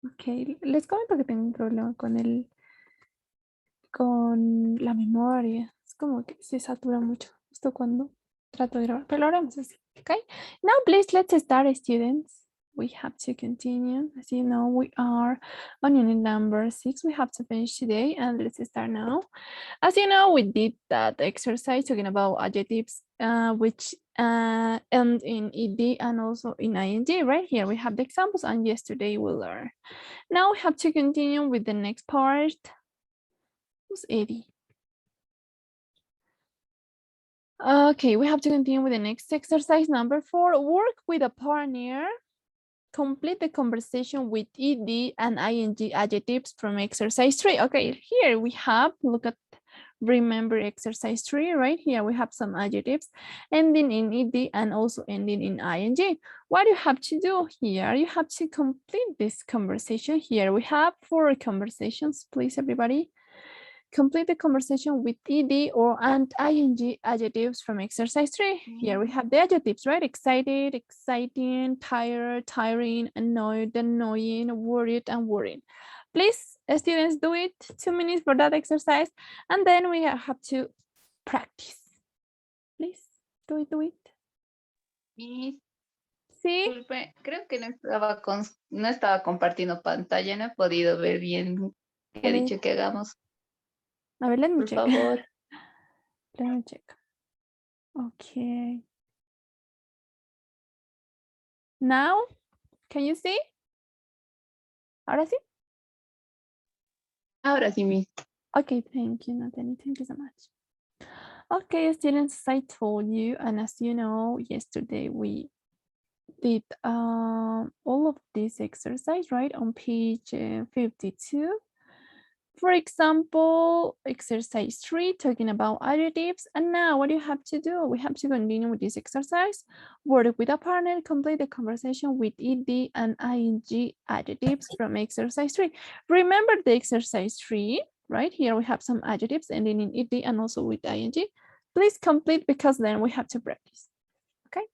Ok, les comento que tengo un problema con la memoria. Es como que se satura mucho justo cuando trato de grabar, pero lo haremos así. Okay, now please let's start, students. We have to continue. As you know, we are on unit number 6. We have to finish today, and let's start now. As you know, we did that exercise talking about adjectives which end in ed and also in ing. Right here we have the examples, and yesterday we learned. Now we have to continue with the next part. Who's Eddie? Okay, we have to continue with the next exercise, number 4. Work with a partner. Complete the conversation with ed and ing adjectives from exercise 3. Okay, here we have, look at, remember exercise 3, right? Here we have some adjectives ending in ed and also ending in ing. What do you have to do here? You have to complete this conversation. Here we have 4 conversations, please, everybody. Complete the conversation with ed or and ing adjectives from exercise 3. Here we have the adjectives, right? Excited, exciting, tired, tiring, annoyed, annoying, worried, and worrying. Please, students, do it 2 minutes for that exercise, and then we have to practice. Please, do it. Miss, Sí. disculpe, creo que no estaba compartiendo pantalla, no he podido ver bien qué ha dicho que hagamos. A ver, let me Por check. favor. Let me check. Okay. Now, can you see? Ahora sí? Ahora sí, Miss. Okay, thank you, Natalie. Thank you so much. Okay, students, as I told you, and as you know, yesterday we did all of this exercise, right, on page 52. For example, exercise 3, talking about adjectives. And now what do you have to do? We have to continue with this exercise. Work with a partner, complete the conversation with ed and ing adjectives from exercise 3. Remember the exercise 3, right? Here we have some adjectives ending in ed and also with ing. Please complete because then we have to practice. Okay?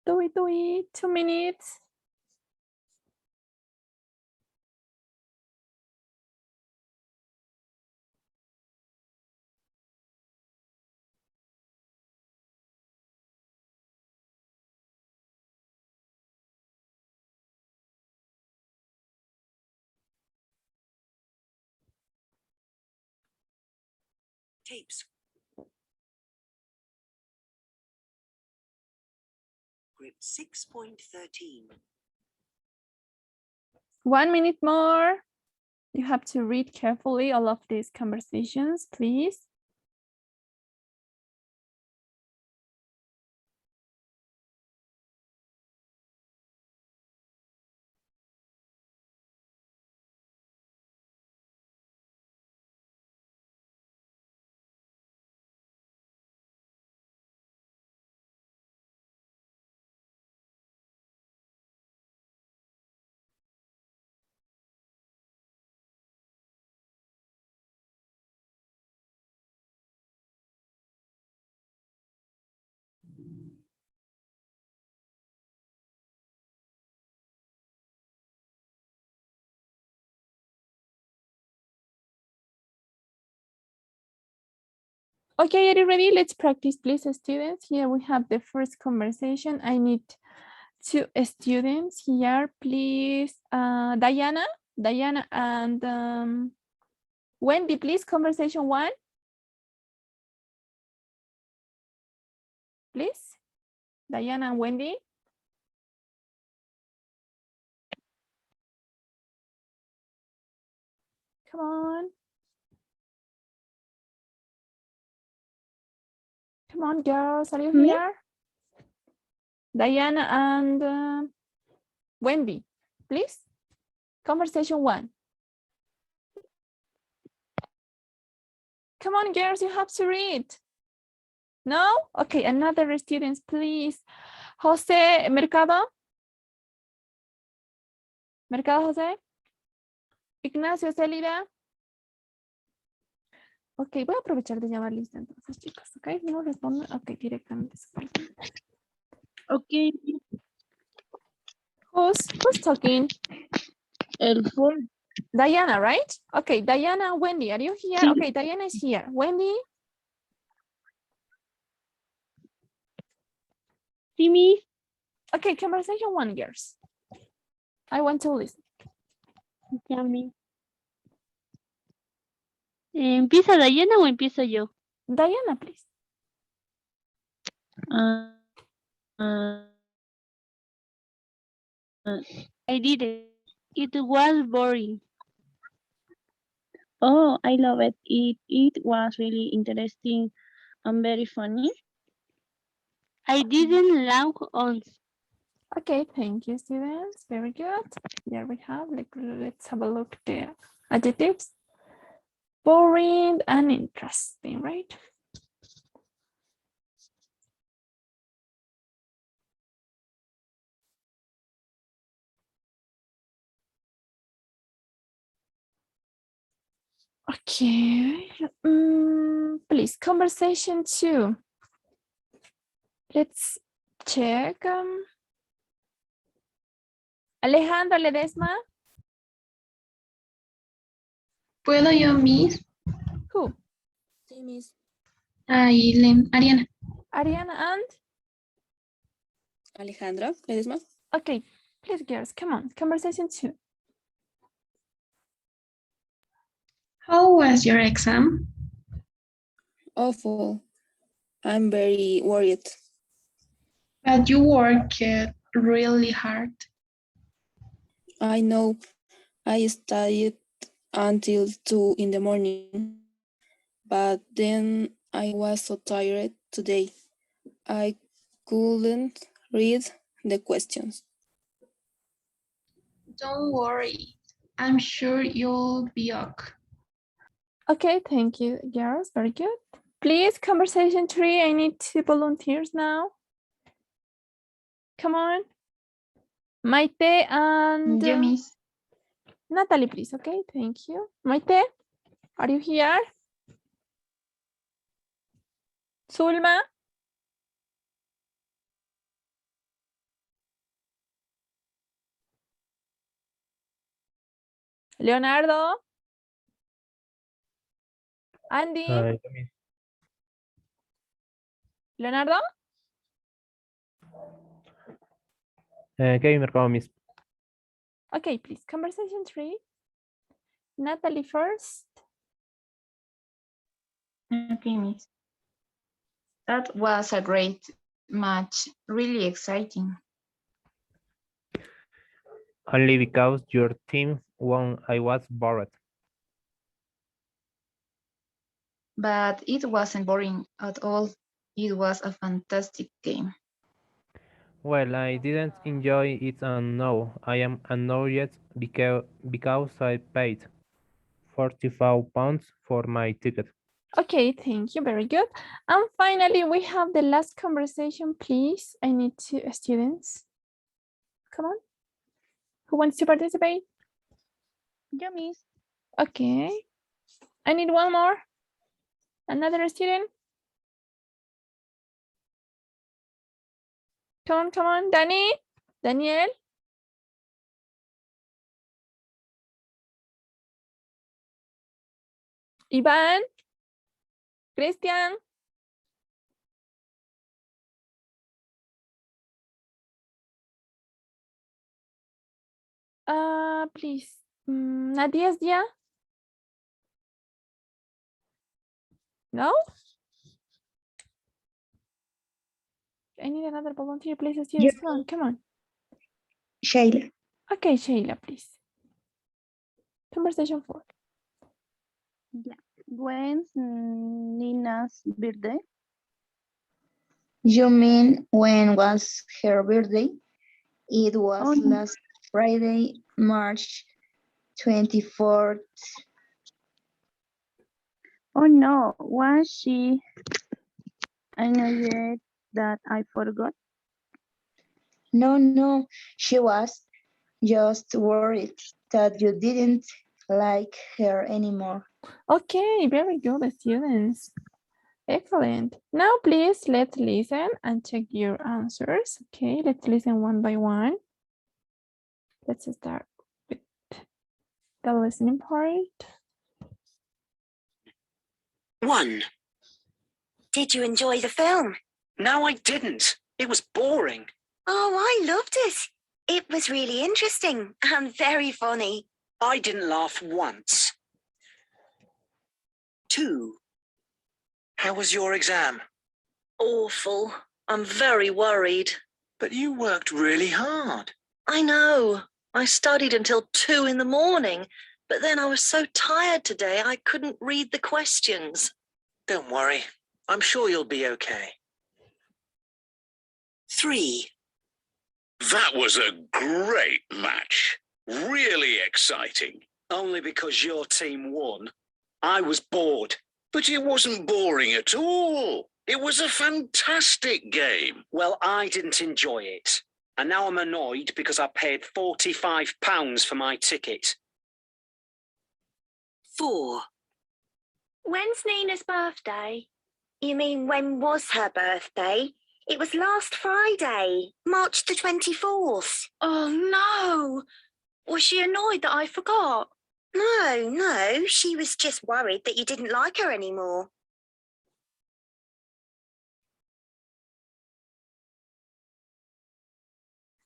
Do it. 2 minutes. Tapes. Group 6.13. 1 minute more. You have to read carefully all of these conversations, please. Okay, are you ready? Let's practice, please, students. Here we have the first conversation. I need 2 students here, please. Diana and Wendy, please, conversation 1. Please, Diana and Wendy. Come on. Come on, girls, are you here? Diana and Wendy, please. Conversation 1. Come on, girls, you have to read. No? Okay, another students, please. Jose Mercado. Mercado José. Ignacio Célida. Ok, voy a aprovechar de llamar lista entonces, chicos. Ok, no responden. Ok, directamente. Okay. Who's talking? El 4. Diana, right? Okay, Diana, Wendy, are you here? Sí. Okay, Diana is here. Wendy, Sí, Miss. okay, conversation 1, girls. I want to listen. Ya, Miss. ¿Empieza Dayana o empiezo yo? Diana, please. Ah, ah, I did it. It was boring. Oh, I love it. It was really interesting and very funny. I didn't laugh once. Okay, thank you, students. Very good. Here we have, let's have a look at the adjectives. Boring and interesting, right? Okay, please, conversation 2. Let's check. Alejandro Ledesma, ¿Puedo yo, Miss? who? Sí, Miss. Ariana. Ariana and? Alejandra, Ledesma. Okay, please, girls, come on. Conversation 2. How was your exam? Awful. I'm very worried. But you worked really hard. I know I studied until 2 in the morning, but then I was so tired today. I couldn't read the questions. Don't worry. I'm sure you'll be okay. Okay, thank you, girls. Very good. Please, conversation 3. I need 2 volunteers now. Come on. Maite and Yo, Miss. Natalie, please. Okay, thank you. Maite, are you here? Zulma? Leonardo? Andy? Leonardo? Kevin Mercado, Miss. Okay, please. Conversation 3. Natalie first. Okay, Miss. That was a great match. Really exciting. Only because your team won, I was bored. But it wasn't boring at all. It was a fantastic game. Well, I didn't enjoy it, and no, I am annoyed because I paid £45 for my ticket. Okay, thank you. Very good. And finally, we have the last conversation, please. I need 2 students. Come on. Who wants to participate? Yo, Miss. Okay. I need 1 more. Another student. Come on. Danny? Daniel? Ivan? Christian? Please. Nadia is there? No? I need another volunteer, please. Students, come on. Sheila. Okay, Sheila, please. Conversation 4. When's Nina's birthday? You mean when was her birthday? It was Oh, no. last Friday, March 24th. Oh no, was she? I know yet that I forgot. No, she was just worried that you didn't like her anymore. Okay, very good, students. Excellent. Now, please, let's listen and check your answers. Okay, let's listen one by one. Let's start with the listening part. 1. Did you enjoy the film? No, I didn't. It was boring. Oh, I loved it. It was really interesting and very funny. I didn't laugh once. 2. How was your exam? Awful. I'm very worried. But you worked really hard. I know. I studied until 2 in the morning, but then I was so tired today I couldn't read the questions. Don't worry. I'm sure you'll be okay. 3. That was a great match. Really exciting. Only because your team won. I was bored. But it wasn't boring at all. It was a fantastic game. Well, I didn't enjoy it. And now I'm annoyed because I paid £45 for my ticket. 4. When's Nina's birthday? You mean when was her birthday? It was last Friday, March the 24th. Oh no! Was she annoyed that I forgot? No, she was just worried that you didn't like her anymore.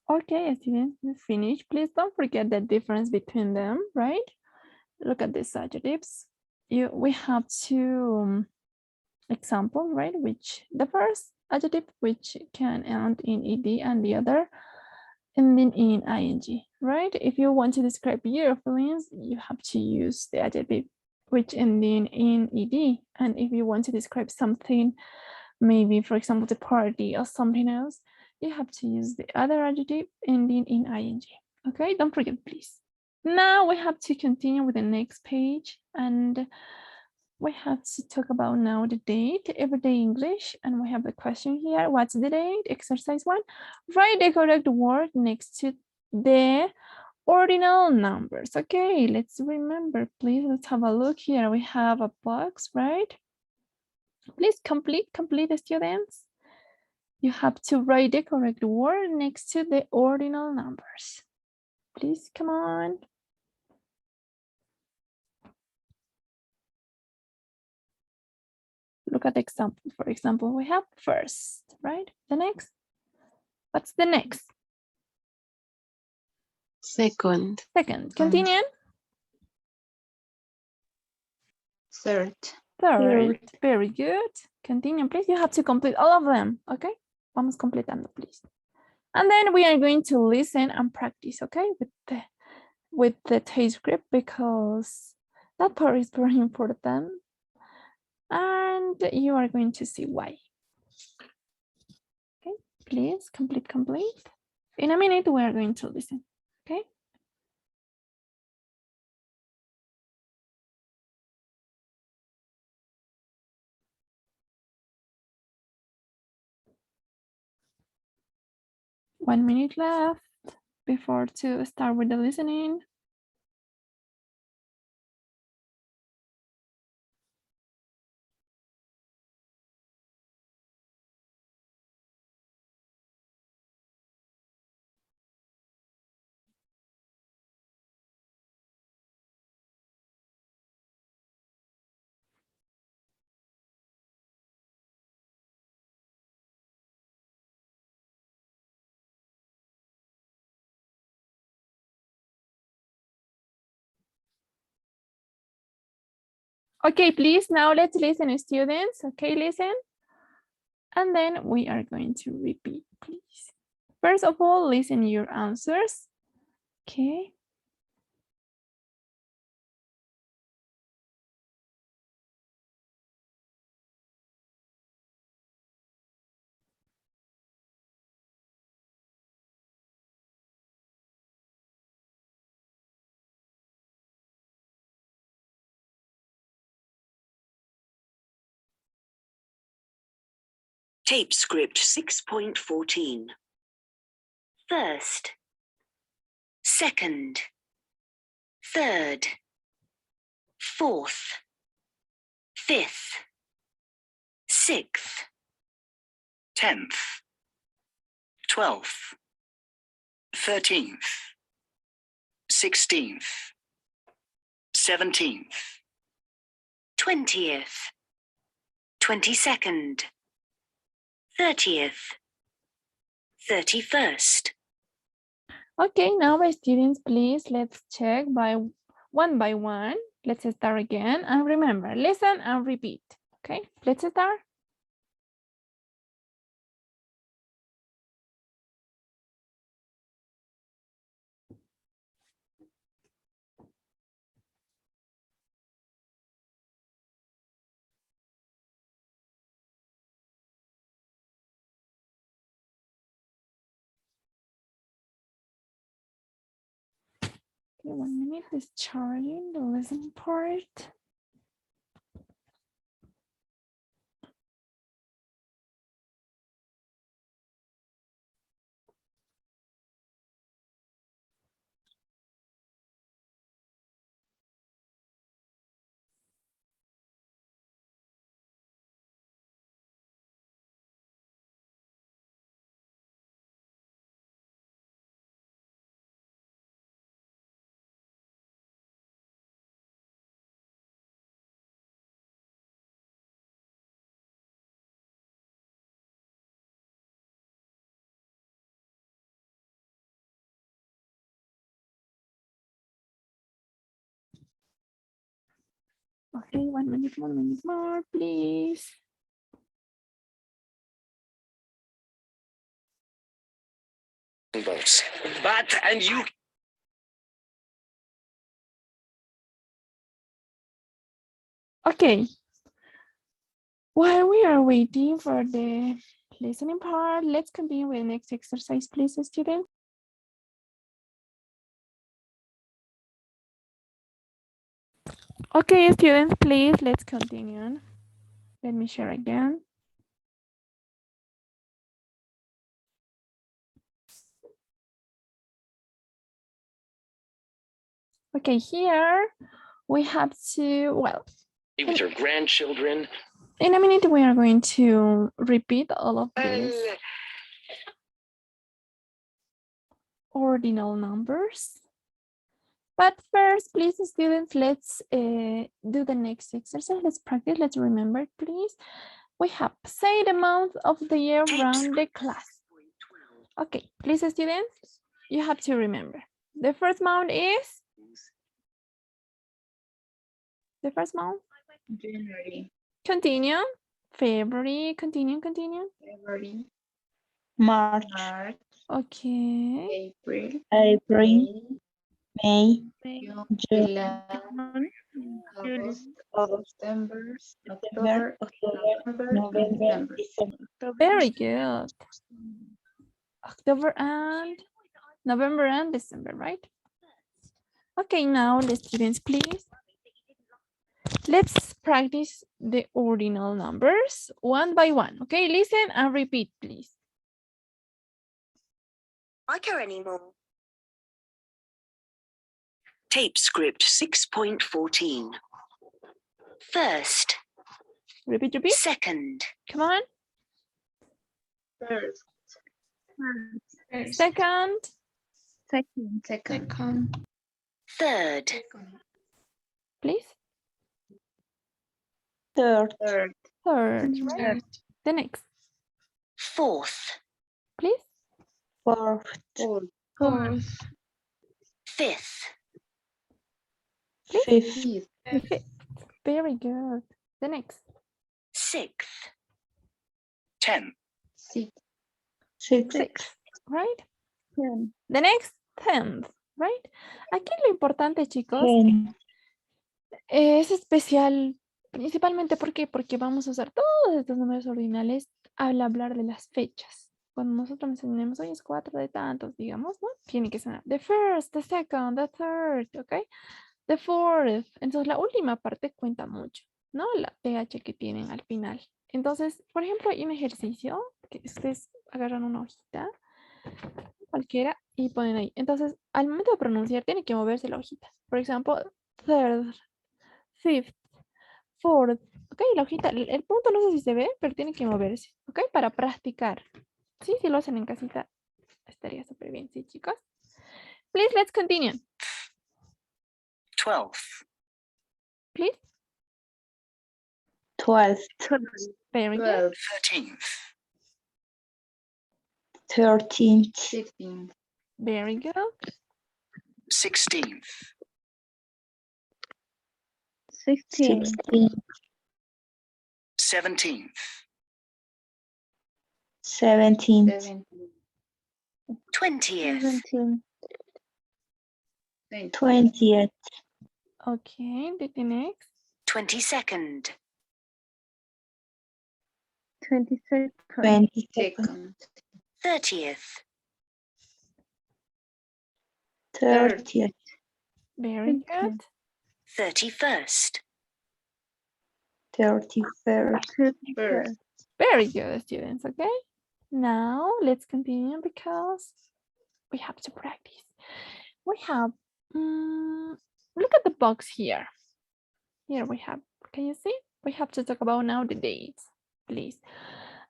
Okay, students, we finished. Please don't forget the difference between them, right? Look at these adjectives. We have two examples, right? Which the first adjective, which can end in ed, and the other ending in ing, right? If you want to describe your feelings, you have to use the adjective which ending in ed. And if you want to describe something, maybe for example the party or something else, you have to use the other adjective ending in ing. Okay, don't forget, please. Now we have to continue with the next page, and we have to talk about now the date, everyday English, and we have the question here. What's the date? Exercise 1. Write the correct word next to the ordinal numbers. Okay, let's remember, please. Let's have a look here. We have a box, right? Please complete the students. You have to write the correct word next to the ordinal numbers. Please, come on. Look at the example. For example, we have first, right? The next. What's the next? Second. Second. Continue. Third. Third. Very good. Continue, please. You have to complete all of them. Okay. Vamos completando, please. And then we are going to listen and practice, okay, with the tape script, because that part is very important. And you are going to see why. Okay, please complete. In a minute, we are going to listen, okay? One minute left before to start with the listening. Okay, please, now let's listen, students. Okay, listen. And then we are going to repeat, please. First of all, listen your answers. Okay. Tape script 6.14. First. Second. Third. Fourth. Fifth. Sixth. 10th. 12th. 13th. 16th. 17th. 20th, 22nd, 30th, 31st. Okay, now students, please let's check by one. Let's start again and remember, listen and repeat. Okay, let's start. Okay, 1 minute is charging the lesson part. Okay, 1 minute more, please. Boats. But, and you Okay. While we are waiting for the listening part, let's continue with the next exercise, please, students. Okay, students, please, let's continue. Let me share again. Okay, here we have to, well, with your grandchildren. in a minute, we are going to repeat all of these ordinal numbers. But first, please, students, let's do the next exercise. Let's practice. Let's remember, please. We have say the month of the year around the class. Okay, please, students, you have to remember. The first month is? The first month? January. Continue. February. Continue. February. March, March. Okay. April. April, May, June. June, July. August. September. September, October. November, December. Very good. October and November and December, right? Okay, now the students, please. Let's practice the ordinal numbers one by one. Okay, listen and repeat, please. Like her anymore. Tape script 6.14. First, Repeat. second, Come on. First. Second. Second. third, Please. third, Third, right? The next. fourth, Please. fourth, fifth, Please. fifth, Very good. The next. sixth, 10. sixth, Right? 10, The next, 10th, right? Aquí lo importante, chicos, 10, es especial, principalmente porque vamos a usar todos estos números ordinales al hablar de las fechas. Cuando nosotros enseñamos, hoy es 4 de tantos, digamos, ¿no? Tiene que sonar the first, the second, the third, ¿ok? The fourth. Entonces, la última parte cuenta mucho, ¿no? La PH que tienen al final. Entonces, por ejemplo, hay un ejercicio que ustedes agarran una hojita, cualquiera, y ponen ahí. Entonces, al momento de pronunciar, tiene que moverse la hojita. Por ejemplo, third, fifth, fourth. Ok, la hojita, el punto no sé si se ve, pero tiene que moverse. Ok, para practicar. Sí, si lo hacen en casita, estaría súper bien, sí, chicos. Please, let's continue. 12th. please? 12th. Very good. 13th. 13th. 15th. Very good. 16th. 16th. 16th. 17th. 17th. 20th. 17th. 20th. Okay, the next. 22nd. 22nd. 22nd. 30th. 30th. Very good. 31st. 31st. First. Very good, students. Okay. Now let's continue because we have to practice. We have, look at the box here. Here we have, can you see? We have to talk about now the dates, please.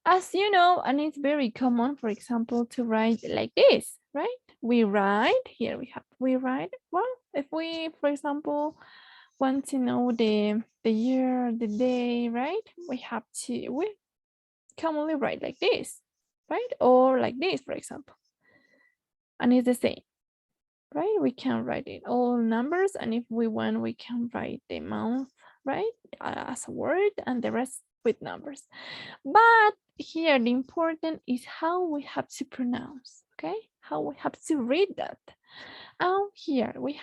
As you know, and it's very common, for example, to write like this, right? We write, here we write, well, if we, for example, want to know the year, the day, right? We commonly write like this, right? Or like this, for example. And it's the same, right? We can write it all numbers, and if we want, we can write the month, right? As a word, and the rest with numbers. But here, the important is how we have to pronounce, okay? How we have to read that. Now here we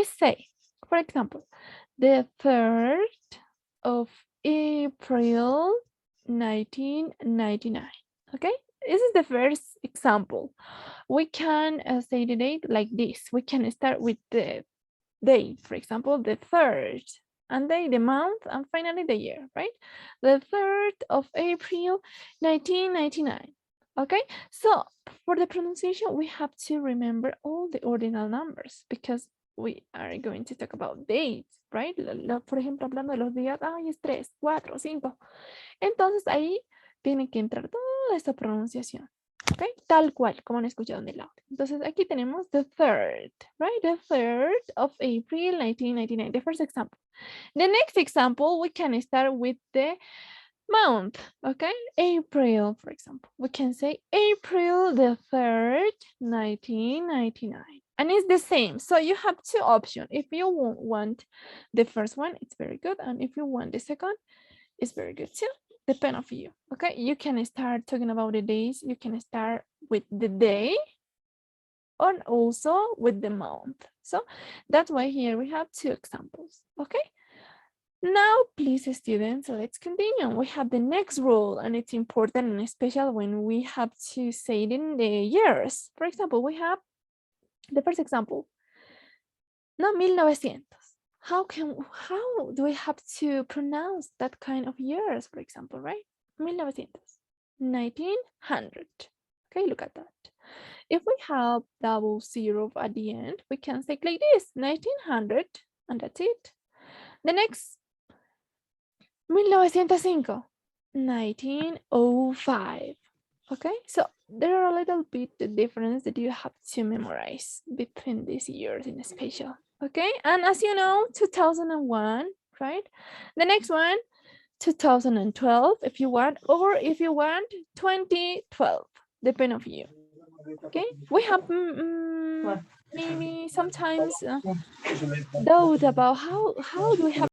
say, for example, the 3rd of April, 1999, okay? This is the first example. We can say the date like this. We can start with the date, for example, the 3rd, and then the month, and finally the year, right? The 3rd of April, 1999. Okay, so for the pronunciation, we have to remember all the ordinal numbers because we are going to talk about dates, right? Por ejemplo, hablando de los días, ay, es 3, 4, 5. Entonces ahí tiene que entrar toda esta pronunciación. ¿Ok? Tal cual, como han escuchado en el audio. Entonces, aquí tenemos the 3rd, right? The 3rd of April, 1999, the first example. The next example, we can start with the month, okay? April, for example. We can say April the 3rd, 1999. And it's the same. So you have two options. If you want the first one, it's very good. And if you want the second, it's very good too. Depend on you, okay? You can start talking about the days. You can start with the day and also with the month. So that's why here we have two examples, okay? Now, please, students, let's continue. We have the next rule, and it's important and special when we have to say it in the years. For example, we have the first example. No, 1900. How do we have to pronounce that kind of years, for example, right? 1900, 1900. Okay, look at that. If we have double zero at the end, we can say like this, 1900, and that's it. The next, 1905, 1905. Okay, so there are a little bit the difference that you have to memorize between these years in special. Okay, and as you know, 2001, right? The next one, 2012, if you want, or if you want, 2012, depend on you. Okay, we have maybe sometimes doubt about how do we have